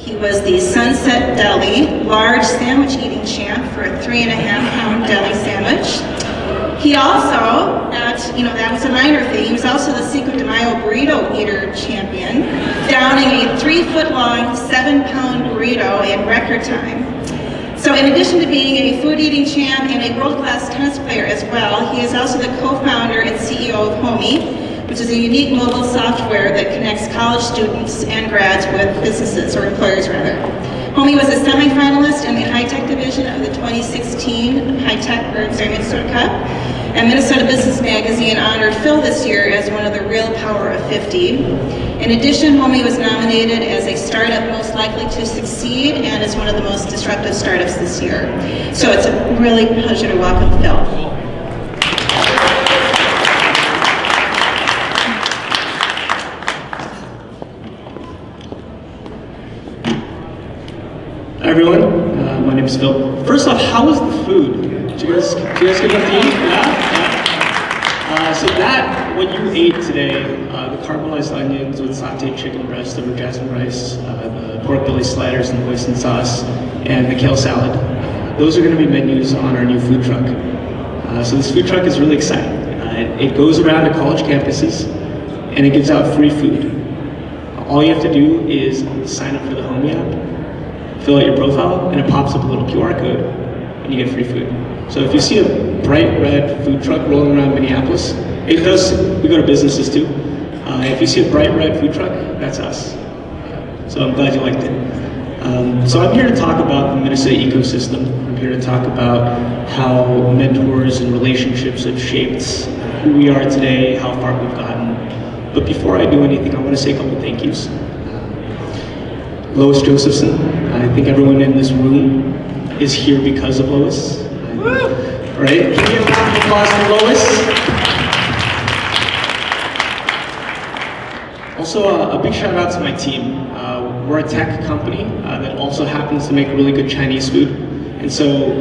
He was the Sunset Deli large sandwich eating champ for a 3.5-pound deli sandwich. He also, that was a minor thing, he was also the Cinco de Mayo burrito eater champion, downing a 3-foot-long, 7-pound burrito in record time. So in addition to being a food eating champ and a world-class tennis player as well, he is also the co-founder and CEO of Homey, which is a unique mobile software that connects college students and grads with businesses, or employers rather. Homey was a semifinalist in the high-tech division of the 2016 Minnesota Cup, and Minnesota Business Magazine honored Phil this year as one of the real power of 50. In addition, Homey was nominated as a startup most likely to succeed and as one of the most disruptive startups this year. So it's a really pleasure to welcome Phil. Hi everyone, my name is Phil. First off, how was the food? Did you guys get enough to eat? Yeah? So that, what you ate today, the caramelized onions with sauteed chicken breast over jasmine rice, the pork belly sliders and hoisin sauce, and the kale salad, those are going to be menus on our new food truck. So this food truck is really exciting. It goes around to college campuses and it gives out free food. All you have to do is sign up for the Homey app, fill out your profile, and it pops up a little QR code, and you get free food. So if you see a bright red food truck rolling around Minneapolis, we go to businesses too. If you see a bright red food truck, that's us. So I'm glad you liked it. So I'm here to talk about the Minnesota ecosystem. I'm here to talk about how mentors and relationships have shaped who we are today, how far we've gotten. But before I do anything, I want to say a couple of thank yous. Lois Josephson, I think everyone in this room is here because of Lois. Right? Can you give a round of applause for Lois? Also, a big shout out to my team. We're a tech company that also happens to make really good Chinese food. And so,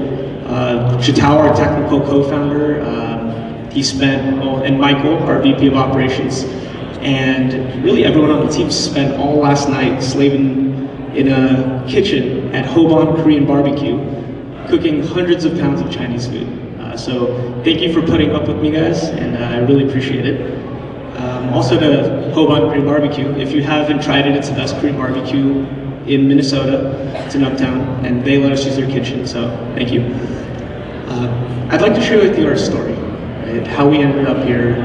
Chitao, our technical co-founder, and Michael, our VP of operations, and really everyone on the team spent all last night slaving in a kitchen at Hoban Korean Barbecue, cooking hundreds of pounds of Chinese food. So thank you for putting up with me, guys, and I really appreciate it. Also to Hoban Korean Barbecue, if you haven't tried it, it's the best Korean barbecue in Minnesota. It's in Uptown, and they let us use their kitchen, so thank you. I'd like to share with you our story, right? How we ended up here.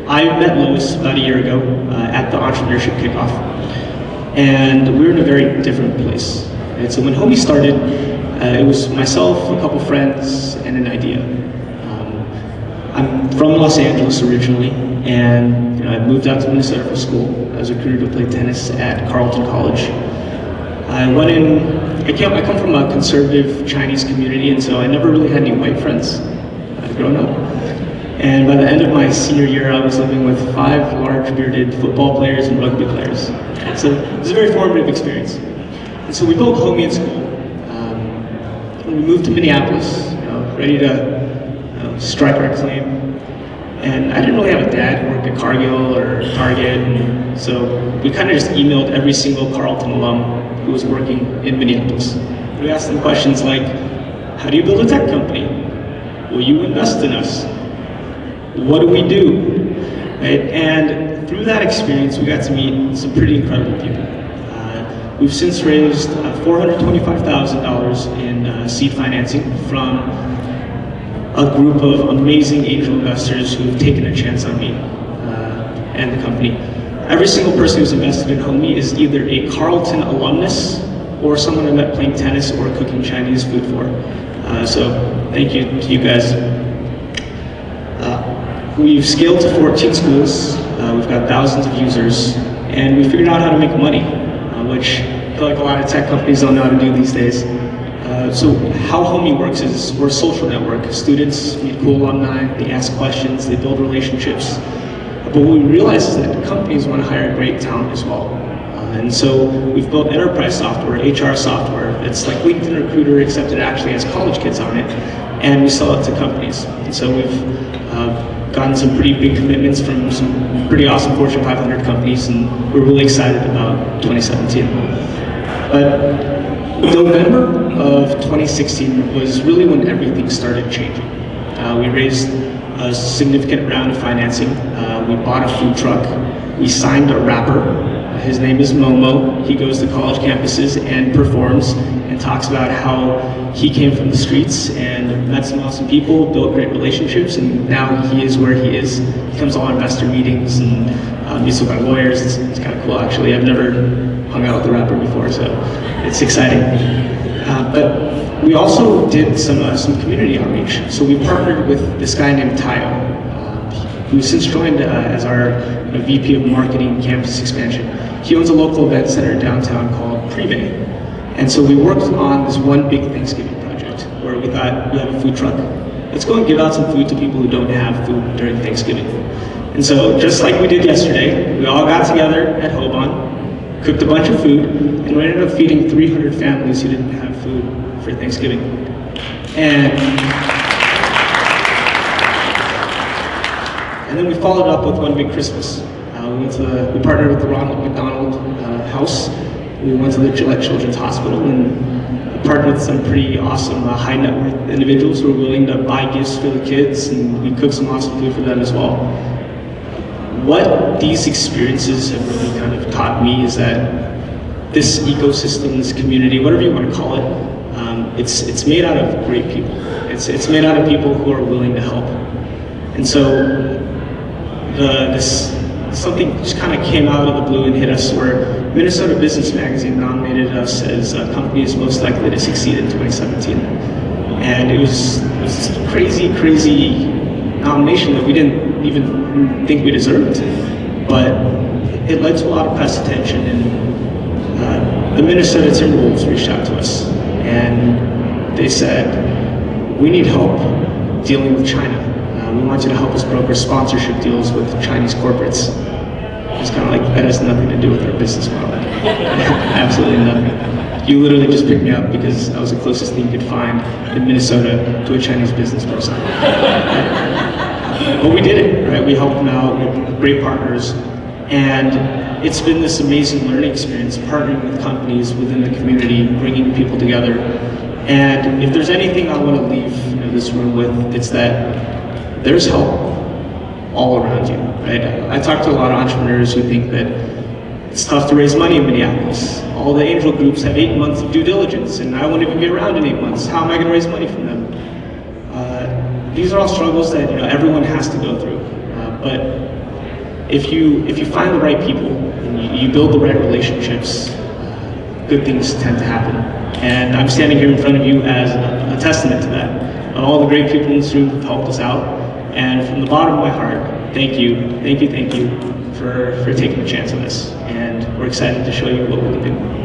I met Lois about a year ago at the entrepreneurship kickoff, and we were in a very different place. Right? So when Homey started, it was myself, a couple friends, and an idea. I'm from Los Angeles originally, and I moved out to Minnesota for school. I was recruited to play tennis at Carleton College. I come from a conservative Chinese community, and so I never really had any white friends growing up. And by the end of my senior year, I was living with 5 large bearded football players and rugby players. And so it was a very formative experience. And so we built Homey in school. We moved to Minneapolis, ready to strike our claim. And I didn't really have a dad who worked at Cargill or Target, and so we kind of just emailed every single Carleton alum who was working in Minneapolis. We asked them questions like, how do you build a tech company? Will you invest in us? What do we do? Right? And through that experience, we got to meet some pretty incredible people. We've since raised $425,000 in seed financing from a group of amazing angel investors who've taken a chance on me and the company. Every single person who's invested in Homey is either a Carleton alumnus or someone I met playing tennis or cooking Chinese food for. So thank you to you guys. We've scaled to 14 schools, we've got thousands of users, and we figured out how to make money, which I feel like a lot of tech companies don't know how to do these days. So how Homey works is we're a social network. Students meet cool alumni, they ask questions, they build relationships. But what we realize is that companies want to hire great talent as well. And so we've built enterprise software, HR software, that's like LinkedIn Recruiter, except it actually has college kids on it, and we sell it to companies. And so we've gotten some pretty big commitments from some pretty awesome Fortune 500 companies, and we're really excited about 2017. But November of 2016 was really when everything started changing. We raised a significant round of financing. We bought a food truck. We signed a rapper. His name is Momo. He goes to college campuses and performs and talks about how he came from the streets and met some awesome people, built great relationships, and now he is where he is. He comes to all our investor meetings and meets with our lawyers. It's kind of cool, actually. I've never hung out with a rapper before, so it's exciting. But we also did some community outreach. So we partnered with this guy named Tayo, who's since joined as our VP of Marketing Campus Expansion. He owns a local event center downtown called Prevay. And so we worked on this one big Thanksgiving project where we thought, we have a food truck. Let's go and give out some food to people who don't have food during Thanksgiving. And so just like we did yesterday, we all got together at Hoban, cooked a bunch of food, and we ended up feeding 300 families who didn't have food for Thanksgiving. And then we followed up with one big Christmas. We partnered with the Ronald McDonald House. We went to the Gillette Children's Hospital and partnered with some pretty awesome high net worth individuals who were willing to buy gifts for the kids, and we cooked some awesome food for them as well. What these experiences have really kind of taught me is that this ecosystem, this community, whatever you want to call it, it's made out of great people. It's made out of people who are willing to help. And so something just kind of came out of the blue and hit us, where Minnesota Business Magazine nominated us as a company that's most likely to succeed in 2017. And it was this crazy, crazy nomination that we didn't even think we deserved. But it led to a lot of press attention, and the Minnesota Timberwolves reached out to us, and they said, we need help dealing with China. We want you to help us broker sponsorship deals with Chinese corporates. It's kind of like, that has nothing to do with our business model. Absolutely nothing. You literally just picked me up because I was the closest thing you could find in Minnesota to a Chinese business person. But we did it, right? We helped them out with great partners. And it's been this amazing learning experience, partnering with companies within the community, bringing people together. And if there's anything I want to leave this room with, it's that there's help all around you, right? I talk to a lot of entrepreneurs who think that it's tough to raise money in Minneapolis. All the angel groups have 8 months of due diligence, and I won't even be around in 8 months. How am I going to raise money from them? These are all struggles that everyone has to go through. But if you find the right people and you build the right relationships, good things tend to happen. And I'm standing here in front of you as a testament to that. All the great people in this room have helped us out. And from the bottom of my heart, thank you for taking a chance on this. And we're excited to show you what we can do.